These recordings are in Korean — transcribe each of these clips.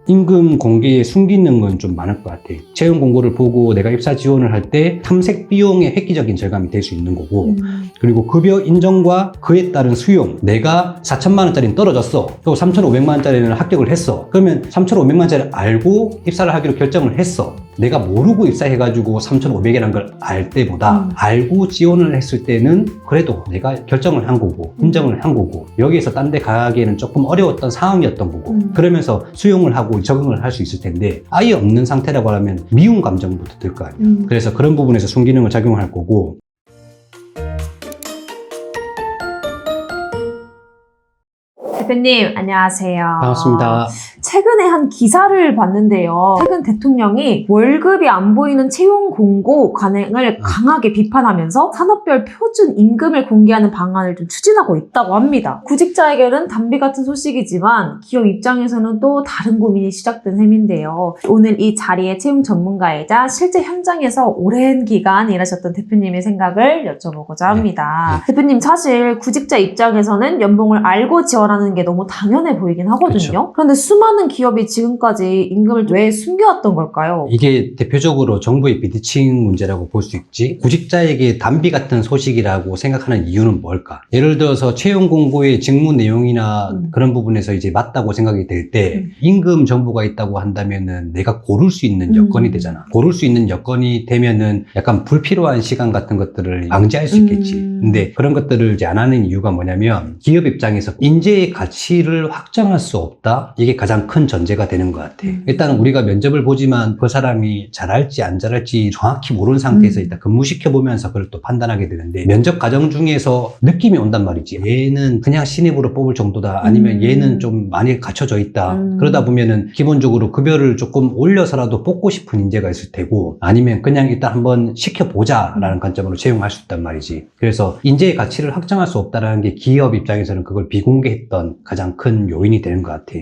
임금 공개에 숨기는 건 좀 많을 것 같아. 채용 공고를 보고 내가 입사 지원을 할 때 탐색 비용의 획기적인 절감이 될 수 있는 거고, 그리고 급여 인정과 그에 따른 수용. 내가 4천만 원짜리는 떨어졌어. 그리고 3,500만 원짜리는 합격을 했어. 그러면 3,500만 원짜리를 알고 입사를 하기로 결정을 했어. 내가 모르고 입사해가지고 3,500이라는 걸 알 때보다 알고 지원을 했을 때는 그래도 내가 결정을 한 거고 인정을 한 거고 여기에서 딴 데 가기에는 조금 어려웠던 상황이었던 거고 그러면서 수용을 하고 적응을 할 수 있을 텐데 아예 없는 상태라고 하면 미움 감정부터 들 거 아니야. 그래서 그런 부분에서 순기능을 작용할 거고. 대표님 안녕하세요. 반갑습니다. 최근에 한 기사를 봤는데요. 최근 대통령이 월급이 안 보이는 채용 공고 관행을 강하게 비판하면서 산업별 표준 임금을 공개하는 방안을 좀 추진하고 있다고 합니다. 구직자에게는 담비 같은 소식이지만 기업 입장에서는 또 다른 고민이 시작된 셈인데요. 오늘 이 자리에 채용 전문가이자 실제 현장에서 오랜 기간 일하셨던 대표님의 생각을 여쭤보고자 합니다. 대표님, 사실 구직자 입장에서는 연봉을 알고 지원하는 게 너무 당연해 보이긴 하거든요. 그쵸. 그런데 수많은 기업이 지금까지 임금을 왜 숨겨왔던 걸까요? 이게 대표적으로 정부의 비대칭 문제라고 볼 수 있지. 구직자에게 담비 같은 소식이라고 생각하는 이유는 뭘까? 예를 들어서 채용 공고의 직무 내용이나 그런 부분에서 이제 맞다고 생각이 될 때 임금 정보가 있다고 한다면은 내가 고를 수 있는 여건이 되잖아. 고를 수 있는 여건이 되면은 약간 불필요한 시간 같은 것들을 방지할 수 있겠지. 근데 그런 것들을 이제 안 하는 이유가 뭐냐면 기업 입장에서 인재의 가치를 확정할 수 없다? 이게 가장 큰 전제가 되는 것 같아. 일단은 우리가 면접을 보지만 그 사람이 잘할지 안 잘할지 정확히 모르는 상태에서 일단 근무시켜보면서 그걸 또 판단하게 되는데 면접 과정 중에서 느낌이 온단 말이지. 얘는 그냥 신입으로 뽑을 정도다. 아니면 얘는 좀 많이 갖춰져 있다. 그러다 보면은 기본적으로 급여를 조금 올려서라도 뽑고 싶은 인재가 있을 테고 아니면 그냥 일단 한번 시켜보자 라는 관점으로 채용할 수 있단 말이지. 그래서 인재의 가치를 확정할 수 없다는 게 기업 입장에서는 그걸 비공개했던 가장 큰 요인이 되는 것 같아.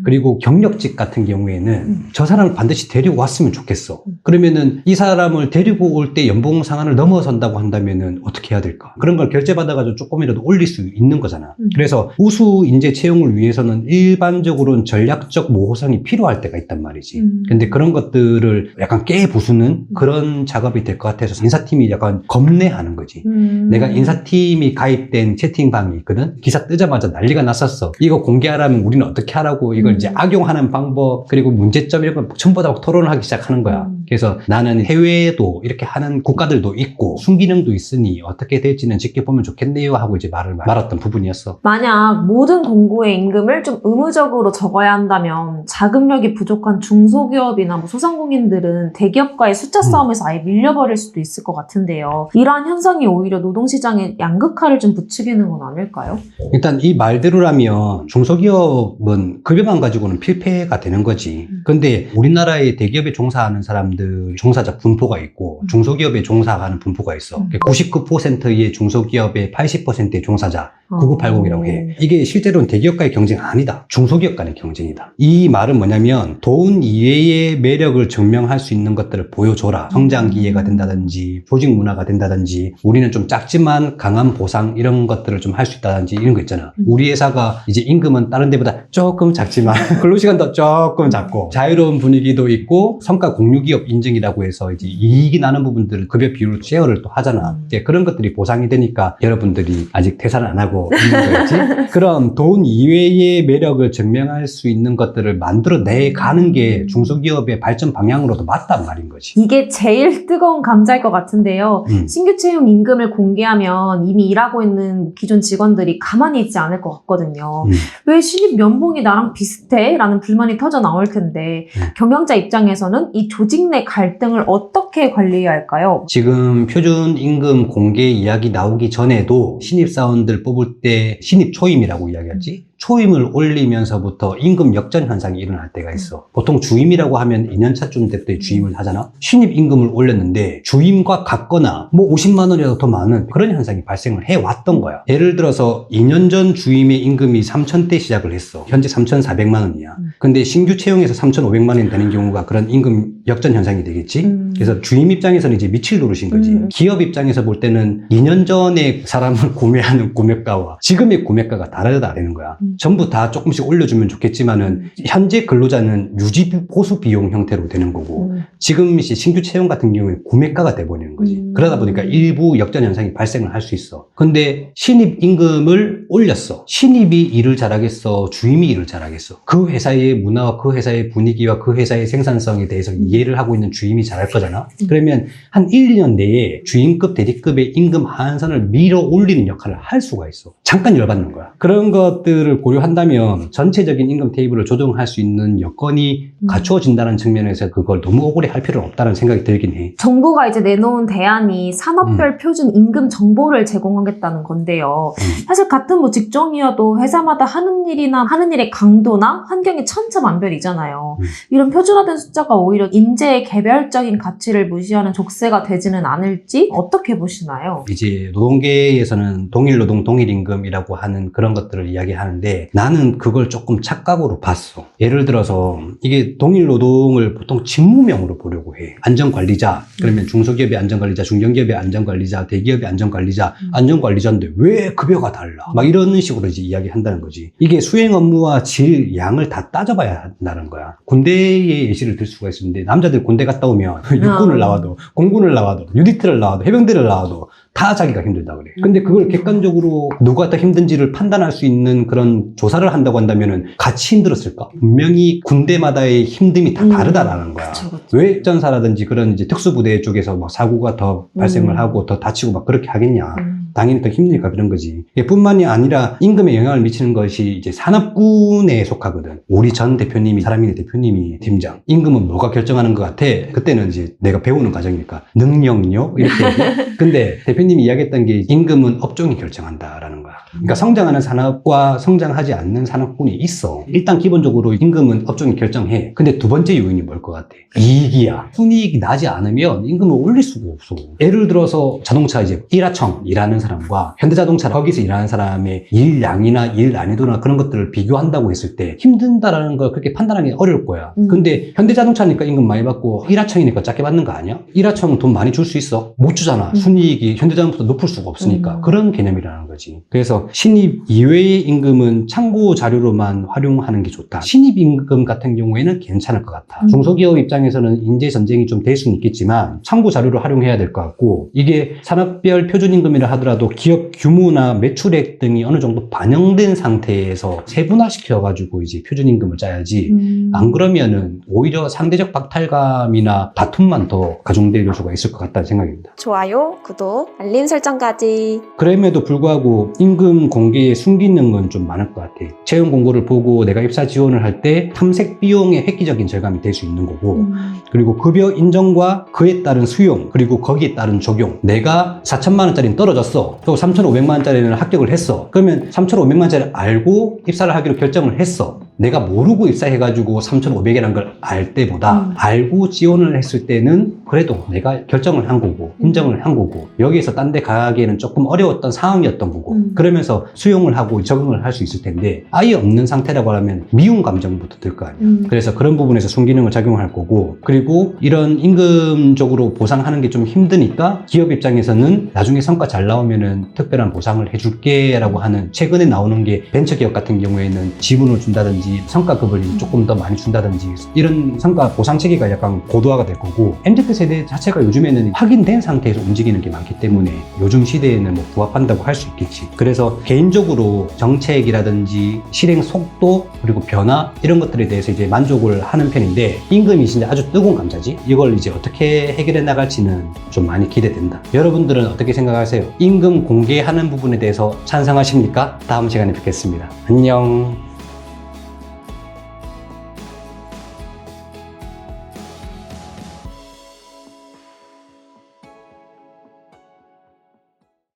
그리고 경력직 같은 경우에는 저 사람을 반드시 데리고 왔으면 좋겠어. 그러면은 이 사람을 데리고 올 때 연봉 상한을 넘어선다고 한다면은 어떻게 해야 될까? 그런 걸 결제받아가지고 조금이라도 올릴 수 있는 거잖아. 그래서 우수 인재 채용을 위해서는 일반적으로는 전략적 모호성이 필요할 때가 있단 말이지. 근데 그런 것들을 약간 깨부수는 그런 작업이 될 것 같아서 인사팀이 약간 겁내하는 거지. 내가 인사팀이 가입된 채팅방이 있거든. 기사 뜨자마자 난리가 났었어. 이거 공개하라면 우리는 어떻게 하라고 이걸 이제 악용하는 방법 그리고 문제점 이런 걸 전부 다 토론을 하기 시작하는 거야. 그래서 나는 해외에도 이렇게 하는 국가들도 있고 순기능도 있으니 어떻게 될지는 지켜보면 좋겠네요 하고 이제 말았던 부분이었어. 만약 모든 공고의 임금을 좀 의무적으로 적어야 한다면 자금력이 부족한 중소기업이나 소상공인들은 대기업과의 숫자 싸움에서 아예 밀려버릴 수도 있을 것 같은데요. 이러한 현상이 오히려 노동시장에 양극화를 좀 부추기는 건 아닐까요? 일단 이 말대로라면 중소기업은 급여만 가지고는 필패가 되는 거지. 근데 우리나라의 대기업에 종사하는 사람들 종사자 분포가 있고 중소기업에 종사하는 분포가 있어. 99%의 중소기업의 80%의 종사자 9980이라고 해. 이게 실제로는 대기업과의 경쟁이 아니다. 중소기업 간의 경쟁이다. 이 말은 뭐냐면 돈 이외의 매력을 증명할 수 있는 것들을 보여줘라. 성장 기회가 된다든지 조직 문화가 된다든지 우리는 좀 작지만 강한 보상 이런 것들을 좀 할 수 있다든지 이런 거 있잖아. 우리 회사가 이제 임금은 다른 데보다 조금 작지만 근로시간도 조금 작고 자유로운 분위기도 있고 성과 공유기업 인증이라고 해서 이제 이익이 나는 부분들을 급여 비율로 쉐어를 또 하잖아. 이제 그런 것들이 보상이 되니까 여러분들이 아직 퇴사를 안 하고 있는 거겠지. 그럼 돈 이외의 매력을 증명할 수 있는 것들을 만들어내 가는 게 중소기업의 발전 방향으로도 맞단 말인 거지. 이게 제일 뜨거운 감자일 것 같은데요. 신규 채용 임금을 공개하면 이미 일하고 있는 기존 직원들이 가만히 있지 않을 것 같거든요. 왜 신입 연봉이 나랑 비슷해? 라는 불만이 터져 나올 텐데 경영자 입장에서는 이 조직 내 갈등을 어떻게 관리해야 할까요? 지금 표준 임금 공개 이야기 나오기 전에도 신입사원들 뽑을 때 신입 초임이라고 이야기하지. 초임을 올리면서부터 임금 역전 현상이 일어날 때가 있어. 보통 주임이라고 하면 2년차쯤 때 주임을 하잖아. 신입 임금을 올렸는데 주임과 같거나 뭐 50만 원이라도 더 많은 그런 현상이 발생을 해왔던 거야. 예를 들어서 2년 전 주임의 임금이 3,000대 시작을 했어. 현재 3,400만 원이야. 근데 신규 채용에서 3,500만 원이 되는 경우가 그런 임금 역전 현상이 되겠지. 그래서 주임 입장에서는 이제 미칠 노릇인 거지. 기업 입장에서 볼 때는 2년 전에 사람을 구매하는 구매가와 지금의 구매가가 다르다는 거야. 전부 다 조금씩 올려주면 좋겠지만은 현재 근로자는 유지 보수 비용 형태로 되는 거고 지금 이제 신규 채용 같은 경우에 구매가가 돼버리는 거지. 그러다 보니까 일부 역전 현상이 발생을 할 수 있어. 근데 신입 임금을 올렸어. 신입이 일을 잘하겠어? 주임이 일을 잘하겠어? 그 회사의 문화와 그 회사의 분위기와 그 회사의 생산성에 대해서 이해를 하고 있는 주임이 잘할 거잖아. 그러면 한 1, 2년 내에 주임급, 대리급의 임금 하한선을 밀어 올리는 역할을 할 수가 있어. 잠깐 열받는 거야. 그런 것들을 고려한다면 전체적인 임금 테이블을 조정할 수 있는 여건이 갖추어진다는 측면에서 그걸 너무 억울해 할 필요는 없다는 생각이 들긴 해. 정부가 이제 내놓은 대안이 산업별 표준 임금 정보를 제공하겠다는 건데요. 사실 같은 뭐 직종이어도 회사마다 하는 일이나 하는 일의 강도나 환경이 천차만별이잖아요. 이런 표준화된 숫자가 오히려 인재의 개별적인 가치를 무시하는 족쇄가 되지는 않을지 어떻게 보시나요? 이제 노동계에서는 동일 노동 동일 임금이라고 하는 그런 것들을 이야기하는데 나는 그걸 조금 착각으로 봤어. 예를 들어서 이게 동일 노동을 보통 직무명으로 보려고 해. 안전관리자, 그러면 중소기업의 안전관리자, 중견기업의 안전관리자, 대기업의 안전관리자, 안전관리자인데 왜 급여가 달라? 막 이런 식으로 이제 이야기한다는 거지. 이게 수행 업무와 질, 양을 다 따져봐야 한다는 거야. 군대의 예시를 들 수가 있는데 남자들 군대 갔다 오면 육군을 나와도 공군을 나와도 유니트를 나와도 해병대를 나와도 다 자기가 힘들다 그래. 근데 그걸 객관적으로 누가 더 힘든지를 판단할 수 있는 그런 조사를 한다고 한다면은 같이 힘들었을까? 분명히 군대마다의 힘듦이 다 다르다라는 거야. 그쵸, 그쵸. 왜 전사라든지 그런 이제 특수부대 쪽에서 막 사고가 더 발생을 하고 더 다치고 막 그렇게 하겠냐. 당연히 더 힘드니까 그런 거지. 뿐만이 아니라 임금에 영향을 미치는 것이 이제 산업군에 속하거든. 우리 전 대표님이, 사람인의 대표님이 팀장. 임금은 뭐가 결정하는 것 같아? 그때는 이제 내가 배우는 과정이니까 능력요? 이렇게 얘기해. 근데 대표님이 이야기했던 게 임금은 업종이 결정한다라는 거야. 그러니까 성장하는 산업과 성장하지 않는 산업군이 있어. 일단 기본적으로 임금은 업종이 결정해. 근데 두 번째 요인이 뭘 것 같아? 이익이야. 순이익이 나지 않으면 임금을 올릴 수가 없어. 예를 들어서 자동차 이제 일하청 일하는 사람과 현대자동차 거기서 일하는 사람의 일량이나 일 난이도나 그런 것들을 비교한다고 했을 때 힘든다라는 걸 그렇게 판단하기 어려울 거야. 근데 현대자동차니까 임금 많이 받고 일하청이니까 작게 받는 거 아니야? 일하청 돈 많이 줄 수 있어? 못 주잖아. 순이익이 현대자동차보다 높을 수가 없으니까. 그런 개념이라는 거지. 그래서 신입 이외의 임금은 참고 자료로만 활용하는 게 좋다. 신입 임금 같은 경우에는 괜찮을 것 같아. 중소기업 입장에서는 인재 전쟁이 좀 될 수는 있겠지만 참고 자료로 활용해야 될 것 같고 이게 산업별 표준 임금이라 하더라도 기업 규모나 매출액 등이 어느 정도 반영된 상태에서 세분화시켜가지고 이제 표준 임금을 짜야지 안 그러면은 오히려 상대적 박탈감이나 다툼만 더 가중될 요소가 있을 것 같다는 생각입니다. 좋아요, 구독, 알림 설정까지. 그럼에도 불구하고 임금 공개에 숨기는 건 좀 많을 것 같아. 채용 공고를 보고 내가 입사 지원을 할 때 탐색 비용의 획기적인 절감이 될 수 있는 거고 그리고 급여 인정과 그에 따른 수용 그리고 거기에 따른 적용. 내가 4천만 원짜리는 떨어졌어. 또 3,500만 원짜리는 합격을 했어. 그러면 3,500만 원짜리를 알고 입사를 하기로 결정을 했어. 내가 모르고 입사해가지고 3,500이라는 걸 알 때보다 알고 지원을 했을 때는 그래도 내가 결정을 한 거고 인정을 한 거고 여기에서 딴 데 가기에는 조금 어려웠던 상황이었던 거고 그러면서 수용을 하고 적응을 할 수 있을 텐데 아예 없는 상태라고 하면 미움 감정부터 들 거 아니야. 그래서 그런 부분에서 순기능을 작용할 거고 그리고 이런 임금적으로 보상하는 게 좀 힘드니까 기업 입장에서는 나중에 성과 잘 나오면은 특별한 보상을 해줄게 라고 하는 최근에 나오는 게 벤처기업 같은 경우에는 지분을 준다든지 성과급을 조금 더 많이 준다든지 이런 성과 보상 체계가 약간 고도화가 될 거고 MZ세대 자체가 요즘에는 확인된 상태에서 움직이는 게 많기 때문에 요즘 시대에는 뭐 부합한다고 할 수 있겠지. 그래서 개인적으로 정책이라든지 실행 속도 그리고 변화 이런 것들에 대해서 이제 만족을 하는 편인데 임금이 진짜 아주 뜨거운 감자지. 이걸 이제 어떻게 해결해 나갈지는 좀 많이 기대된다. 여러분들은 어떻게 생각하세요? 임금 공개하는 부분에 대해서 찬성하십니까? 다음 시간에 뵙겠습니다. 안녕.